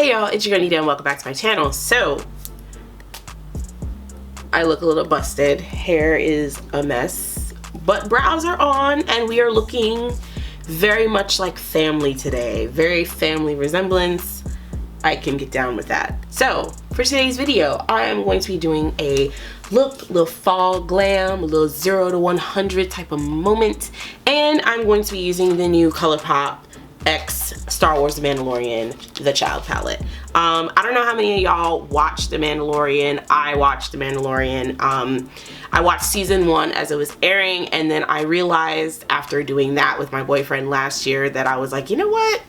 Hey y'all, it's your girl Nida and welcome back to my channel. So, I look a little busted. Hair is a mess, but brows are on and we are looking very much like family today. Very family resemblance. I can get down with that. So, for today's video, I am going to be doing a little fall glam, a little 0 to 100 type of moment, and I'm going to be using the new Colourpop X Star Wars The Mandalorian The Child palette. I don't know how many of y'all watched The Mandalorian. I watched The Mandalorian. I watched season 1 as it was airing, and then I realized after doing that with my boyfriend last year that I was like, you know what?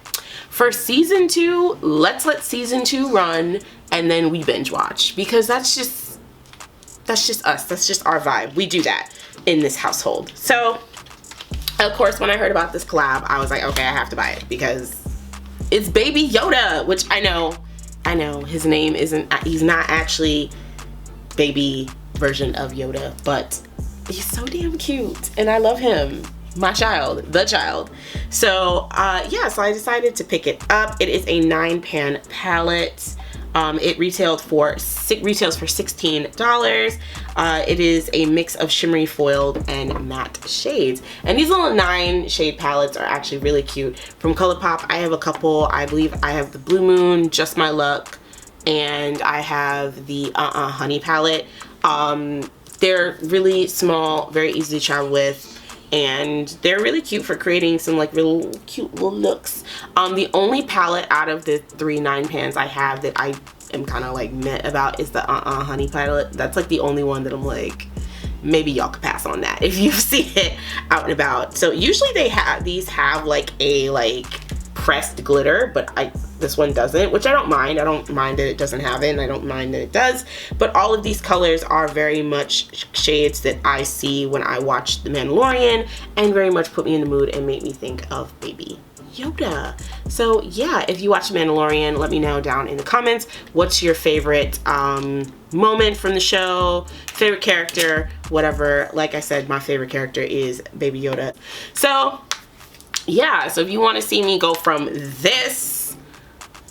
For season 2, let's let season 2 run and then we binge watch, because that's just us. That's just our vibe. We do that in this household. So of course, when I heard about this collab, I was like, okay, I have to buy it because it's Baby Yoda, which I know his name isn't, he's not actually baby version of Yoda, but he's so damn cute and I love him. My child, the child. So yeah, so I decided to pick it up. It is a 9-pan palette. It retails for $16. It is a mix of shimmery foiled and matte shades. And these little 9-shade palettes are actually really cute. From Colourpop, I have a couple. I believe I have the Blue Moon, Just My Luck, and I have the Honey palette. They're really small, very easy to travel with, and they're really cute for creating some like real cute little looks. The only palette out of the 3 9-pans I have that I am kind of like meh about is the Honey palette. That's like the only one that I'm like, maybe y'all could pass on that if you see it out and about. So usually these have like a pressed glitter, but this one doesn't, which I don't mind. I don't mind that it doesn't have it, and I don't mind that it does. But all of these colors are very much shades that I see when I watch The Mandalorian, and very much put me in the mood and make me think of Baby Yoda. So yeah, if you watch The Mandalorian, let me know down in the comments what's your favorite moment from the show, favorite character, whatever. Like I said, my favorite character is Baby Yoda. So yeah, so if you want to see me go from this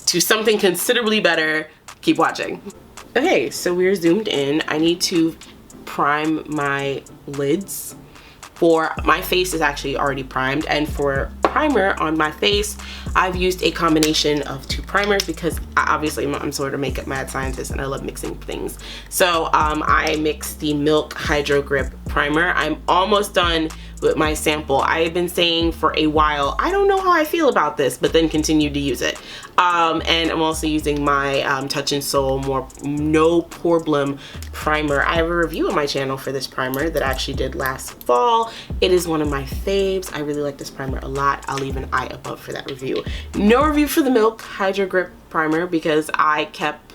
to something considerably better, keep watching. Okay, so we're zoomed in. I need to prime my lids. For my face is actually already primed, and for primer on my face, I've used a combination of 2 primers because obviously I'm sort of makeup mad scientist and I love mixing things. So I mixed the Milk Hydro Grip primer. I'm almost done with my sample. I have been saying for a while, I don't know how I feel about this, but then continued to use it. And I'm also using my Touch in Soul No Problem primer. I have a review on my channel for this primer that I actually did last fall. It is one of my faves. I really like this primer a lot. I'll leave an eye above for that review. No review for the Milk Hydro Grip primer because I kept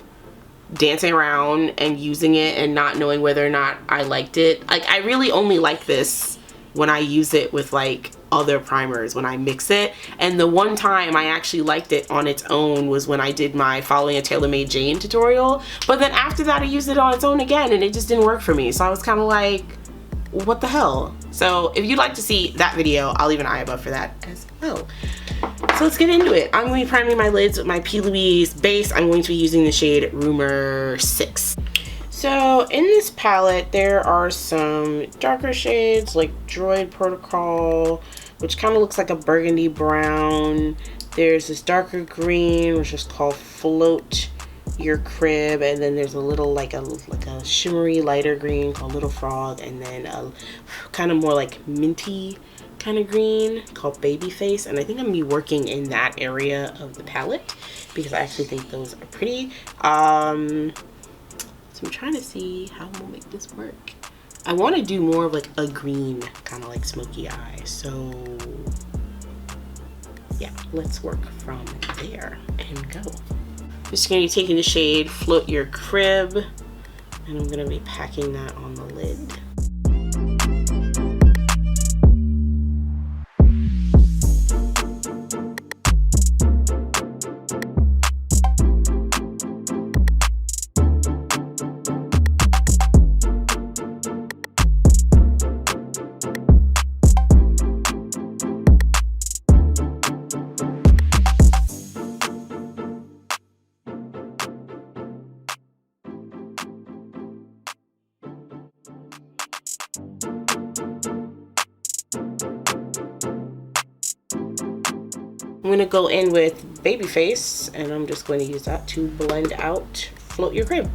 dancing around and using it and not knowing whether or not I liked it. Like, I really only like this when I use it with like other primers, when I mix it. And the one time I actually liked it on its own was when I did my Following a Tailor-Made Jane tutorial. But then after that, I used it on its own again and it just didn't work for me. So I was kind of like, what the hell? So if you'd like to see that video, I'll leave an eye above for that as well. So let's get into it. I'm going to be priming my lids with my P. Louise base. I'm going to be using the shade Rumor 6. So in this palette, there are some darker shades like Droid Protocol, which kind of looks like a burgundy brown. There's this darker green, which is called Float Your Crib, and then there's a little like a shimmery lighter green called Little Frog, and then a kind of more like minty kind of green called Baby Face. And I think I'm gonna be working in that area of the palette because I actually think those are pretty. So I'm trying to see how I'm gonna make this work. I want to do more of like a green kind of like smoky eye. So yeah, let's work from there and go. Just gonna be taking the shade Float Your Crib, and I'm gonna be packing that on the lid. I'm gonna go in with Babyface, and I'm just going to use that to blend out Float Your Crib.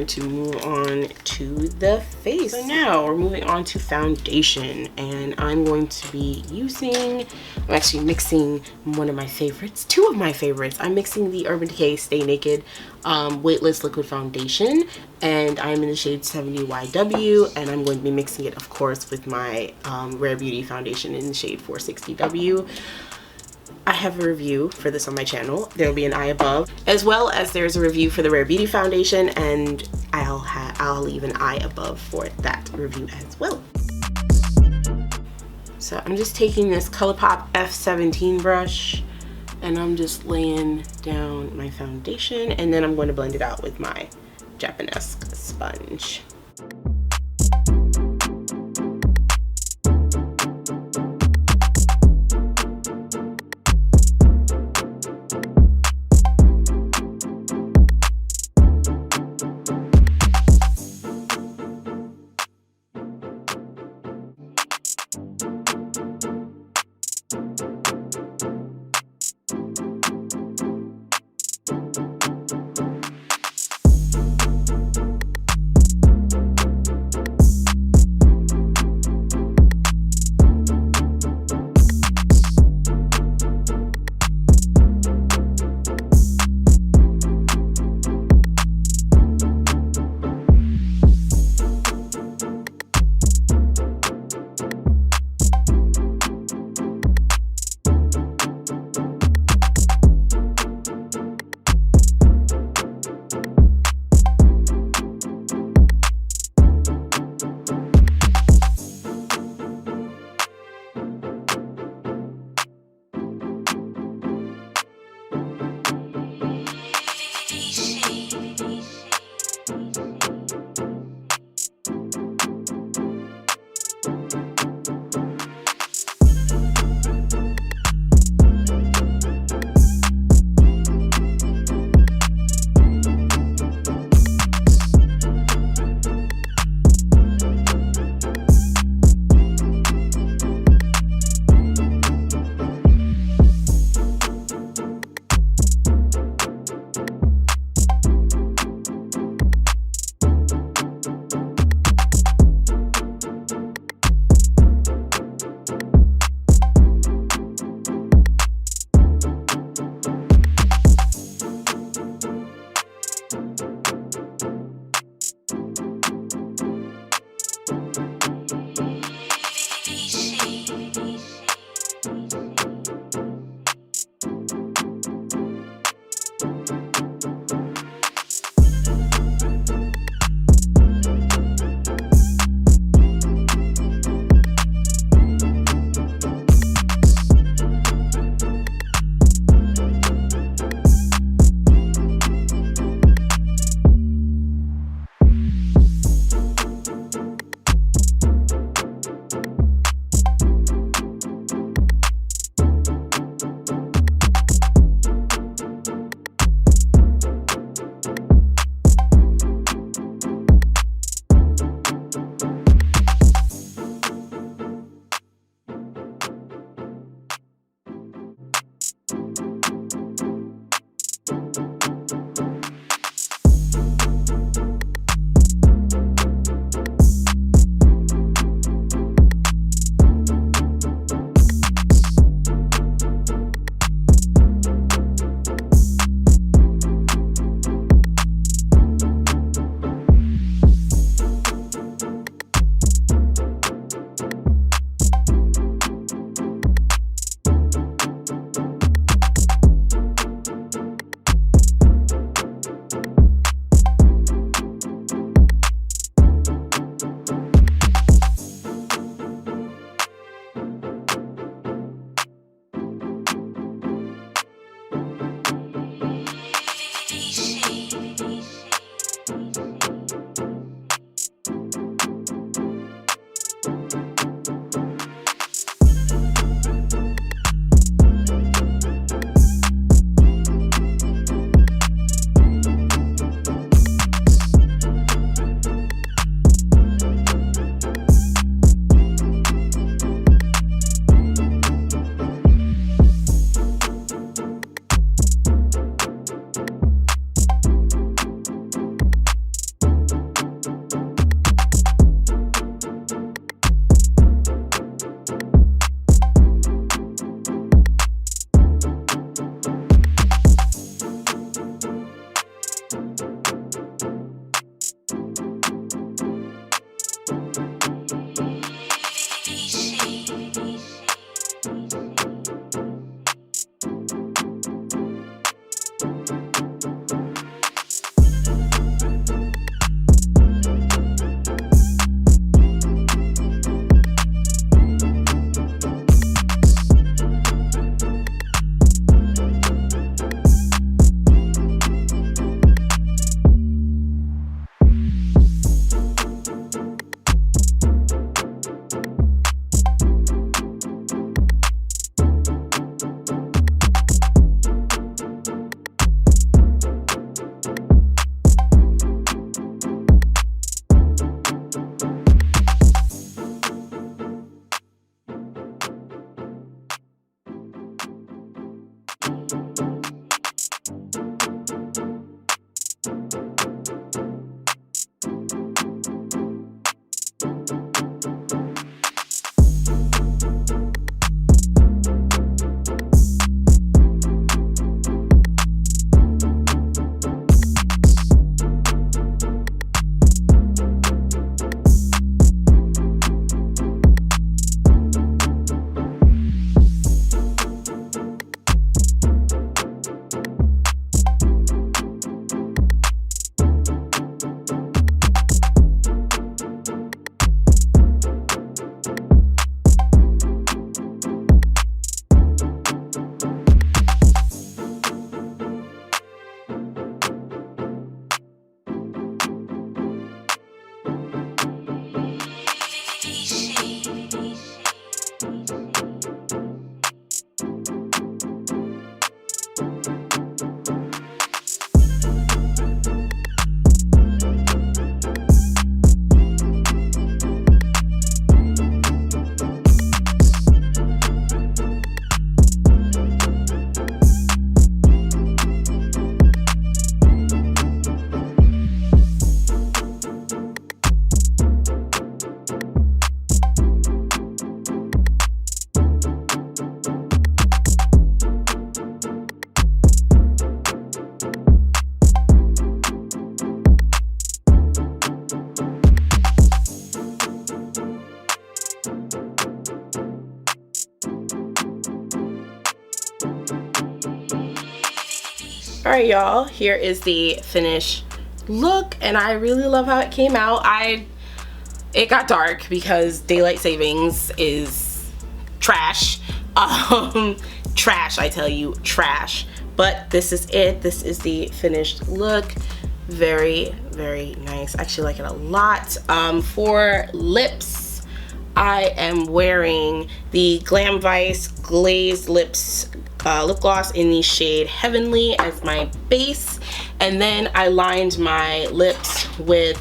To move on to the face. So now we're moving on to foundation, and I'm going to be using, I'm actually mixing one of my favorites, two of my favorites. I'm mixing the Urban Decay Stay Naked Weightless Liquid Foundation, and I'm in the shade 70YW, and I'm going to be mixing it, of course, with my Rare Beauty foundation in the shade 460W. I have a review for this on my channel. There will be an eye above, as well as there's a review for the Rare Beauty foundation, and I'll leave an eye above for that review as well. So I'm just taking this Colourpop F17 brush, and I'm just laying down my foundation, and then I'm going to blend it out with my Japanesque sponge. All right, y'all, here is the finished look, and I really love how it came out. It got dark because daylight savings is trash. Trash, I tell you, trash. But this is it. This is the finished look. Very, very nice. I actually like it a lot. For lips, I am wearing the Glam Vice Glazed Lips lip gloss in the shade Heavenly as my base, and then I lined my lips with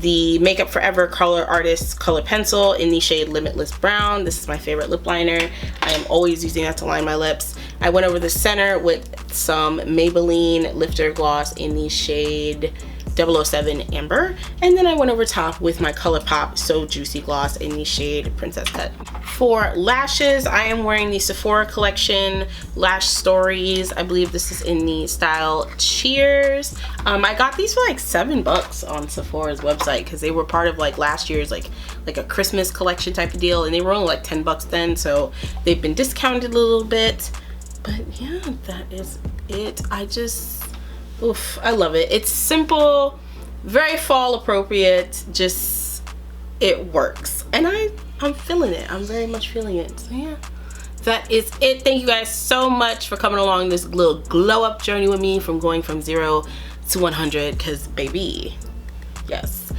the Makeup Forever Color Artist Color Pencil in the shade Limitless Brown. This is my favorite lip liner. I am always using that to line my lips. I went over the center with some Maybelline Lifter Gloss in the shade 007 Amber, and then I went over top with my Colourpop So Juicy Gloss in the shade Princess Cut. For lashes, I am wearing the Sephora collection Lash Stories. I believe this is in the style Cheers. I got these for like $7 on Sephora's website because they were part of like last year's like a Christmas collection type of deal, and they were only like $10 then, so they've been discounted a little bit. But yeah, that is it. Oof, I love it. It's simple, very fall appropriate, just it works. And I'm feeling it. I'm very much feeling it. So yeah, that is it. Thank you guys so much for coming along this little glow up journey with me from going from 0 to 100, because baby, yes.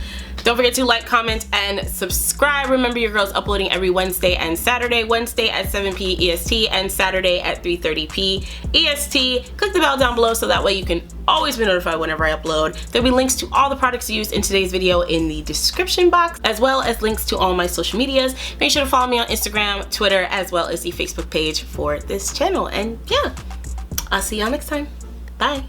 Don't forget to like, comment, and subscribe. Remember, your girl's uploading every Wednesday and Saturday. Wednesday at 7 p. EST and Saturday at 3:30 p. EST. Click the bell down below so that way you can always be notified whenever I upload. There'll be links to all the products used in today's video in the description box, as well as links to all my social medias. Make sure to follow me on Instagram, Twitter, as well as the Facebook page for this channel. And yeah, I'll see y'all next time. Bye.